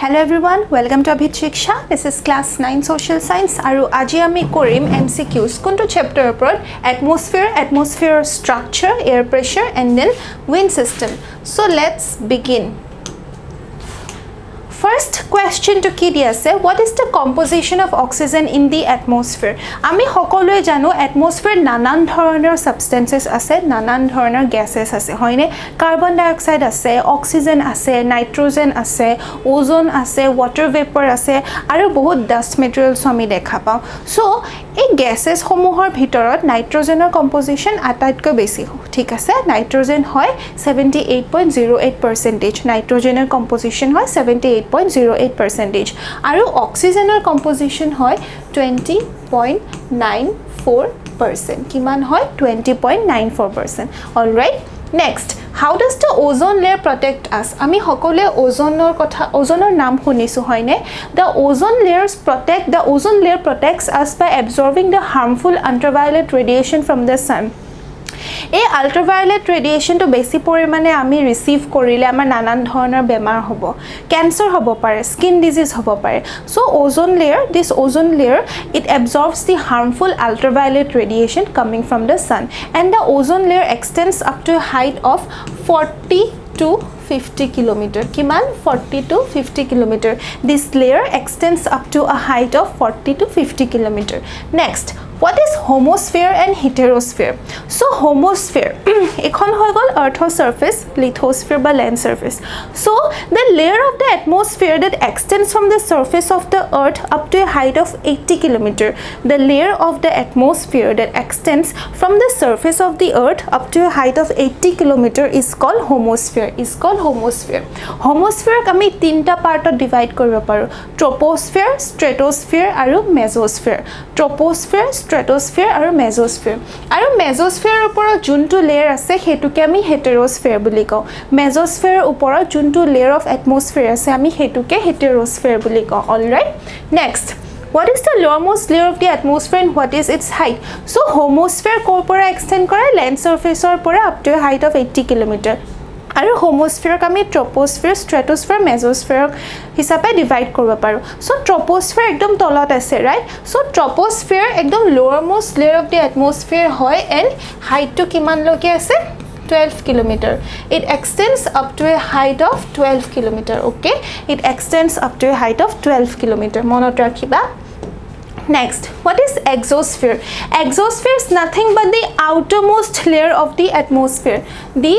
Hello everyone, welcome to Abhith Siksha. This is class 9 social science. Aru aji ami korim MCQs. Kuntu chapter upor atmosphere structure, air pressure and then wind system. So let's begin. First question to ki dia ase, what is the composition of oxygen in the atmosphere? Ami hokolue jano atmosphere nanan dhoroner substances ase, nanan dhoroner gases ase, hoine carbon dioxide ase, oxygen ase, nitrogen ase, ozone ase, water vapor ase aru bahut dust materials ami dekha pao. So ei gases homohor bhitorot nitrogenor composition ataitko besi thik ase, nitrogen hoy 78.08%, nitrogenor composition hoy 78.08% আৰু অক্সিজেনৰ composition হয় 20.94%. কিমান হয় 20.94%. Alright, next, how does the ozone layer protect us? আমি সকলোৱে ওজনৰ নাম শুনিছো হয়নে? The ozone layer protects us by absorbing the harmful ultraviolet radiation from the sun. এই আল্ট্রাভায়োলেট ৰেডিয়েশনটো বেছি পৰিমাণে আমি ৰিসিভ কৰিলে আমাৰ নানান ধৰণৰ বেমাৰ হ'ব, ক্যান্সাৰ হ'ব পাৰে, স্কিন ডিজিজ হ'ব পাৰে. So this ozone layer, it absorbs the harmful ultraviolet radiation coming from the sun, and the ozone layer extends up to a height of 40 to 50 kilometer. Kiman 40 to 50 kilometer. This layer extends up to a height of 40 to 50 kilometer. Next, what is homosphere and heterosphere? So homosphere ekhon hoy gol earthor surface, lithosphere ba land surface. So the layer of the atmosphere that extends from the surface of the earth up to a height of 80 kilometer. The layer of the atmosphere that extends from the surface of the earth up to a height of 80 kilometer is called homosphere. Homosphere আমি তিনটা পাৰ্টত divide কৰিব পাৰো, troposphere, stratosphere আৰু mesosphere. Troposphere, stratosphere আৰু mesosphere. আৰু mesosphere ওপৰত যোনটো layer আছে হেতুকে আমি heterosphere বুলি কওঁ. mesosphere ওপৰত যোনটো layer of atmosphere আছে আমি হেতুকে heterosphere বুলি কওঁ. All right, next, what is the lowermost layer of the atmosphere and what is its height? So homosphere কৰ পৰা extend কৰে, land surface or পৰা up to a height of 80 kilometer. আৰু হোমোস্ফিয়াৰক আমি ট্ৰপোস্ফিয়াৰ, স্ট্ৰেটোস্ফিয়াৰ, মেজোস্ফিয়াৰ হিচাপে ডিভাইড কৰিব পাৰো. সো ট্ৰপোস্ফিয়াৰ একদম তলত আছে, ৰাইট? সো ট্ৰপোস্ফিয়াৰ একদম লোৱাৰ মোষ্ট লেয়াৰ অফ দি এটমস্ফিয়াৰ হয় এণ্ড হাইটটো কিমান লৈকে আছে 12 kilometer. It extends up to a height of 12 kilometer. Okay, it extends up to a height of 12 kilometer. মনত ৰাখিবা. Next, what is exosphere? Exosphere is nothing but the outermost layer of the atmosphere. The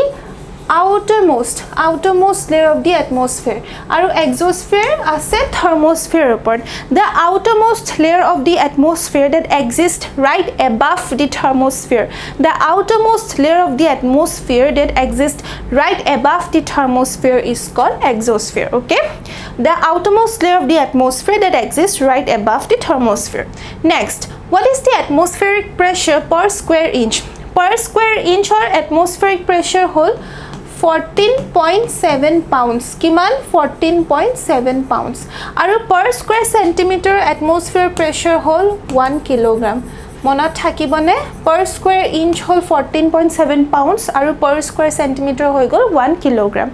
outermost layer of the atmosphere. Aru exosphere ase thermosphere upor. The outermost layer of the atmosphere that exists right above the thermosphere. The outermost layer of the atmosphere that exists right above the thermosphere is called exosphere. Okay, the outermost layer of the atmosphere that exists right above the thermosphere. Next, what is the atmospheric pressure per square inch? Per square inch or atmospheric pressure whole 14.7 pounds. Kiman 14.7 pounds. Aru per square centimeter atmosphere pressure whole 1 kilogram. Monat thakibone, per square inch whole 14.7 pounds aru per square centimeter hoy gol 1 kilogram.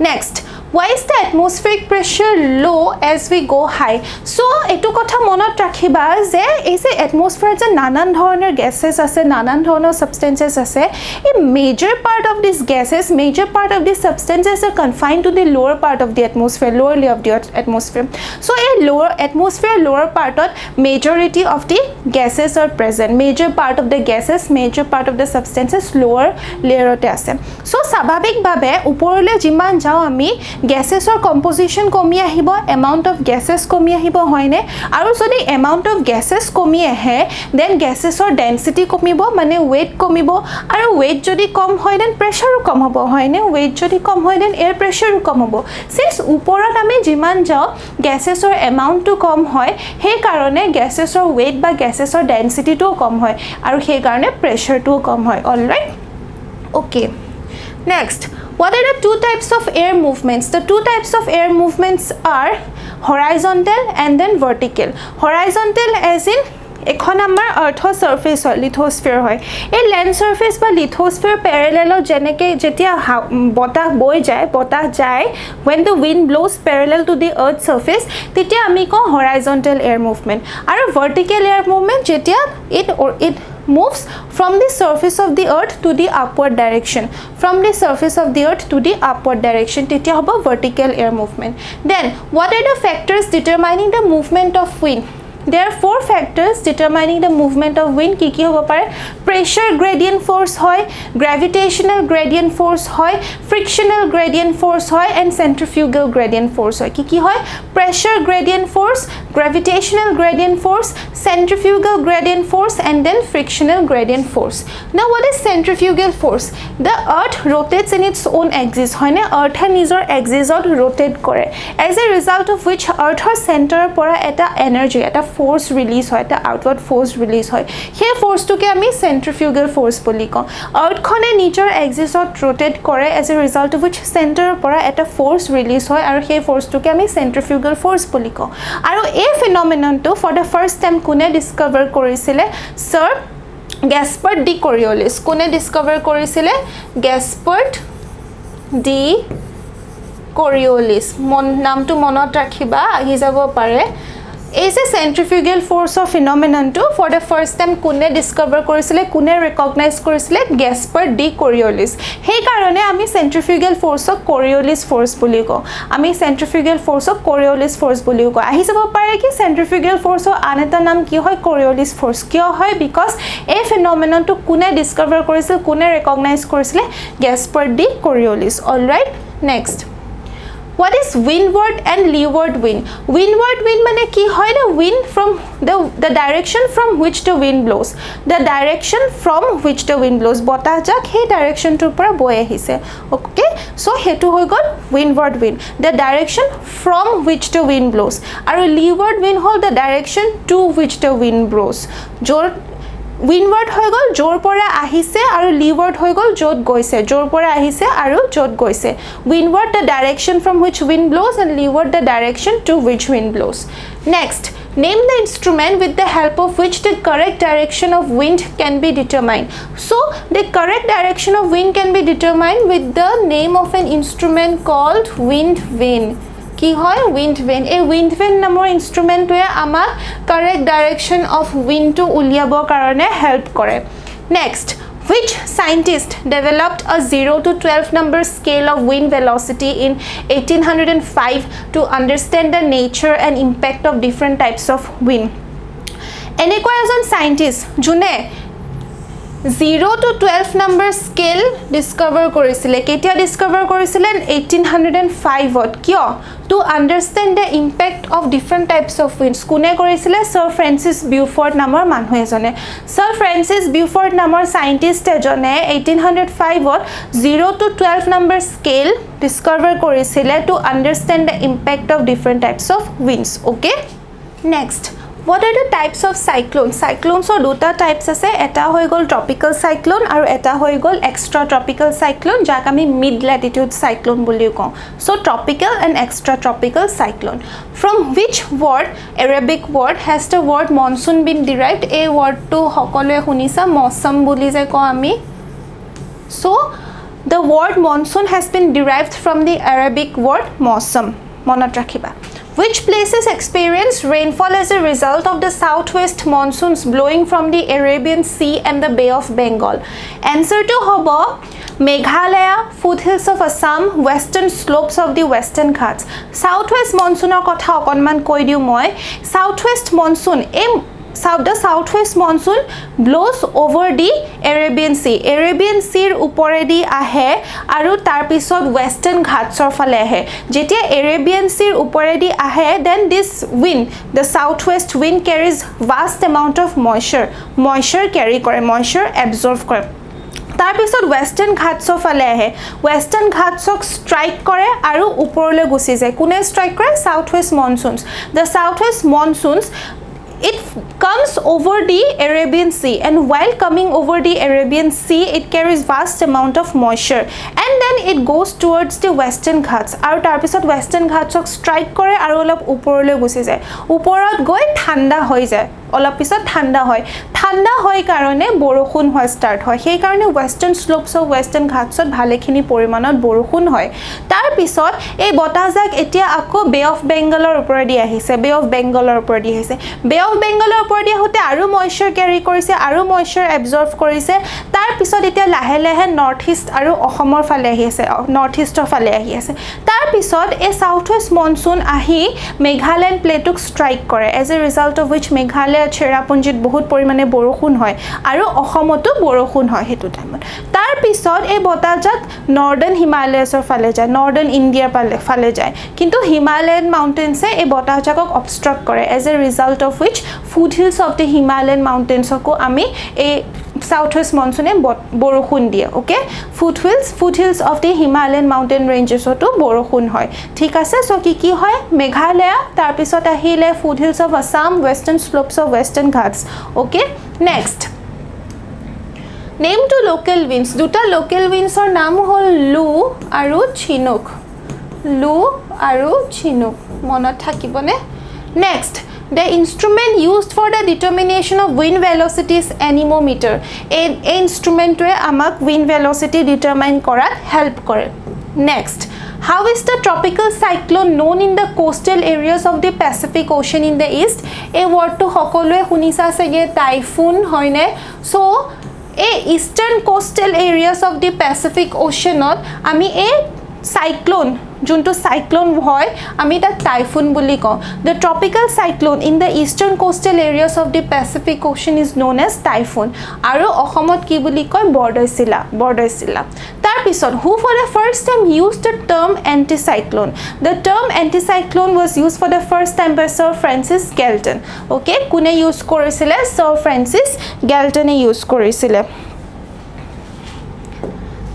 Next, why is the atmospheric pressure low as we go high? So etu kotha monot rakhiba je ei se atmosphere je nanan dhoroner gases ase, nanan dhoroner substances ase, a major part of these gases, major part of these substances are confined to the lower part of the atmosphere, lower layer of the atmosphere. So a lower atmosphere, lower part of majority of the gases are present. Major part of the gases, major part of the substances lower layer ote ase. So স্বাভাৱিক ভাবে ওপৰলে যিমান যাও আমি gases or composition কমি আহিব, amount of gases কমি আহিব হয়নে? আৰু যদি amount of gases কমি আহে then gases or density কমিব, মানে weight কমিব, আৰু weight যদি কম হয় then pressure কম হ'ব হয়নে? weight যদি কম হয় then air pressure কম হ'ব. since ওপৰত আমি যিমান যাও gases or amount to কম হয়, সেই কাৰণে gases or weight বা gases or density to কম হয় আৰু সেই কাৰণে pressure to কম হয়. All right, okay, next, what are the two types of air movements? The two types of air movements are horizontal and then vertical. Horizontal as in এখন আমাৰ আৰ্থৰ surface হয় lithosphere হয় এই ল্যান্ড সাৰফেস বা lithosphere প্যাৰেলেল যেনেকে যেতিয়া বতাহ বৈ যায় বতাহ যায় when the wind blows parallel to the earth surface তেতিয়া আমি কওঁ horizontal air movement আৰু vertical air movement যেতিয়া it moves from the surface of the earth to the upward direction from the surface of the earth to the upward direction তেতিয়া হ'ব vertical air movement then what are the factors determining the movement of wind There are four factors determining the movement of wind কি হ'ব পাৰে pressure gradient force হয় gravitational gradient force হয় frictional gradient force হয় and centrifugal gradient force হয় কি হয় pressure gradient force gravitational gradient force centrifugal gradient force and then frictional gradient force now what is centrifugal force the earth rotates in its own axis হয় নে earth নিজৰ axis ত rotate কৰে as a result of which earth center পৰা এটা energy এটা force release হয় এটা outward force release হয় সেই ফোর্সটোকে আমি centrifugal force বুলি কওঁ earth খনে নিজৰ axis ত rotate কৰে as a result of which center পৰা এটা force release হয় আৰু সেই ফোৰ্সটোকে আমি centrifugal force বুলি কওঁ আৰু এই ফেনোমেননটো for the first time কোনে ডিসকভাৰ কৰিছিলে sir Gaspard de Coriolis কোনে ডিসকভাৰ কৰিছিলে Gaspard de Coriolis নামটো মনত ৰাখিবা আহি যাব পাৰে is a centrifugal force of phenomenon to for the first time কোনে ডিসকভাৰ কৰিছিলে কোনে ৰেকগনাইজ কৰিছিলে Gaspard de Coriolis সেই কাৰণে আমি centrifugal force of Coriolis force বুলি কওঁ আমি centrifugal force of Coriolis force বুলি কওঁ আহি যাব পাৰে কি centrifugal force ৰ আন এটা নাম কি হয় Coriolis force কিয় হয় because এই phenomenon to কোনে ডিসকভাৰ কৰিছিল কোনে ৰেকগনাইজ কৰিছিলে Gaspard de Coriolis all right next What is windward and leeward wind? Windward wind মানে কি হয় the wind from the direction from which the wind blows. The direction from which the wind blows. বতাহ যাক সেই direction টোৰ পৰা বৈ আহিছে. Okay? So হেতু হৈ গল windward wind. The direction from which the wind blows. আৰু leeward wind হ'ল the direction to which the wind blows. জোৰ Windward হৈ গল জোৰ পৰা আহিছে আৰু leeward হৈ গল যত গৈছে জোৰ পৰা আহিছে আৰু যত গৈছে windward the direction from which wind blows and leeward the direction to which wind blows next name the instrument with the help of which the correct direction of wind can be determined so the correct direction of wind can be determined with the name of an instrument called wind vane কি হয় wind vane এই wind vane নামৰ ইনস্ট্ৰুমেন্টটোৱে আমাক correct direction of wind to উলিয়াবৰ কাৰণে help কৰে next which scientist developed a 0 to 12 number scale of wind velocity in 1805 to understand the nature and impact of different types of wind এনেকুৱা এজন scientist যোনে 0 to 12 number scale discover কৰিছিলে কেতিয়া discover কৰিছিলে 1805 ত কিয় to understand the impact of different types of winds কোনে কৰিছিলে Sir Francis Beaufort নামৰ মানুহ এজনে Sir Francis Beaufort নামৰ সাইন্টিস্ট এজনে 1805 ত 0 to 12 number scale discover কৰিছিলে to understand the impact of different types of winds okay next What are the types of cyclones? Cyclones are দুটা types আছে এটা হৈ গল tropical cyclone আৰু এটা হৈ গল extra tropical cyclone যাক আমি mid latitude cyclone বুলি কওঁ so tropical and extra tropical cyclone from which word Arabic word has the word monsoon been derived a word to সকলোৱে শুনিছা মৌসম বুলি যে কওঁ আমি so the word monsoon has been derived from the Arabic word মৌসম মনত ৰাখিবা Which places experience rainfall as a result of the southwest monsoons blowing from the Arabian Sea and the Bay of Bengal? Answer to hobo Meghalaya, foothills of Assam, western slopes of the Western Ghats. Southwest monsoon or kotha okonman koi diu moi. Southwest monsoon the southwest monsoon blows over the Arabian Sea. Arabian Sea uporedi ahe aru tar pisot Western Ghats or fale ahe. Jetia Arabian Sea uporedi ahe then this wind, the southwest wind carries vast amount of moisture carry kore, moisture absorb kore. তাৰ পিছত Western Ghats ফালে আহে Western Ghats strike কৰে আৰু ওপৰলৈ গুচি যায় কোনে strike কৰে southwest monsoons the southwest monsoons it comes over the Arabian Sea and while coming over the Arabian Sea it carries vast amount of moisture and then then it goes towards the western ghats আৰু তাৰ পিছত western ghatsক strike কৰে আৰু অলপ ওপৰলৈ গুচি যায় ওপৰত গৈ ঠাণ্ডা হৈ যায় অলপ পিছত ঠাণ্ডা হয় কাৰণে বৰষুণ হোৱা ষ্টাৰ্ট হয় সেই কাৰণে western slopes of western ghatsত ভালেখিনি পৰিমাণত বৰষুণ হয় তাৰ পিছত এই বতাহজাক এতিয়া আকৌ বে অফ বেংগলৰ ওপৰেদি আহিছে বে অফ বেংগলৰ ওপৰেদি হতে আৰু ময়েশ্চাৰ ক্যাৰি কৰিছে আৰু ময়েশ্চাৰ এবজৰ্ব কৰিছে তাৰ পিছত এতিয়া লাহে লাহে নৰ্থ ইষ্ট আৰু অসমৰ ফালে আহি আছে তাৰ পিছত এই সাউথ ওয়েষ্ট মনসুন আহি মেঘালয় প্লেটুক ষ্ট্ৰাইক কৰে as a result of which Meghalaya চেৰাপুঞ্জিত বহুত পৰিমাণে বৰষুণ হয় আৰু অসমতো বৰষুণ হয় হেতু টাইমত তাৰ পিছত এই বতাহজাক নৰ্দাৰ্ণ হিমালয়ছৰ ফালে যায় নৰ্দাৰ্ণ ইণ্ডিয়াৰ ফালে যায় কিন্তু হিমালয়ান মাউণ্টেনছে এই বতাহজাকক অবষ্ট্ৰাক্ট কৰে as a result of which foot hills of the Himalayan মাউণ্টেনছকো আমি এই সাউথ ওয়েষ্ট মনসুনে বৰষুণ দিয়ে okay foot hills of the Himalayan mountain ৰেঞ্জেছতো বৰষুণ হয় ঠিক আছে সো কি হয় মেঘালয় তাৰ পিছত আহিলে foot hills of Assam western slopes of western ghats okay next name to local winds দুটা local windsৰ নাম হ'ল লু আৰু চিনুক মনত থাকিবনে next the instrument used for the determination of wind velocity is anemometer এই ইনস্ট্ৰুমেন্টটোৱে আমাক wind velocity determine কৰাত হেল্প কৰে next how is the tropical cyclone known in the coastal areas of the Pacific Ocean in the east এই wordটো সকলোৱে শুনিছা চাগে typhoon হয়নে so এই eastern coastal areas of the Pacific Oceanত আমি এই cyclone junto cyclone hoy ami ta typhoon boli ko the tropical cyclone in the eastern coastal areas of the Pacific Ocean is known as typhoon aru ohomot ki boli koy border sila tar pisot who for the first time used the term anticyclone the term anticyclone was used for the first time by Sir Francis Galton okay kune use korisile Sir Francis Galton e use korisile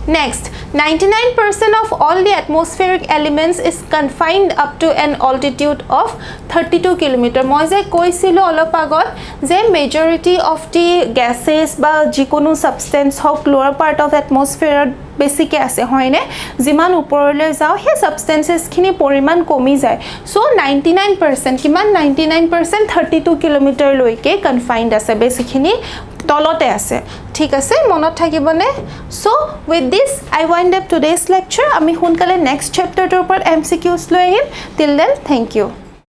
next 99% of all the atmospheric elements is confined up to an altitude of 32 km মই যে কৈছিলো অলপ আগত যে majority of the gases বা যিকোনো substance Haque lower part of atmosphere বেছিকে আছে হয়নে যিমান ওপৰলৈ যাও হে সাবস্টেন্সেস খিনি পৰিমাণ কমি যায় সো 99% কিমান 99% 32 কিলোমিটাৰ লৈকে কনফাইন্ড আছে বেছিখিনি তলতে আছে ঠিক আছে মনত থাকিবনে so with this I wind up today's lecture আমি হুনকালে নেক্সট চ্যাপ্টাৰটোৰ ওপৰত MCQs লৈ আহিম টিল দেন থ্যাংক ইউ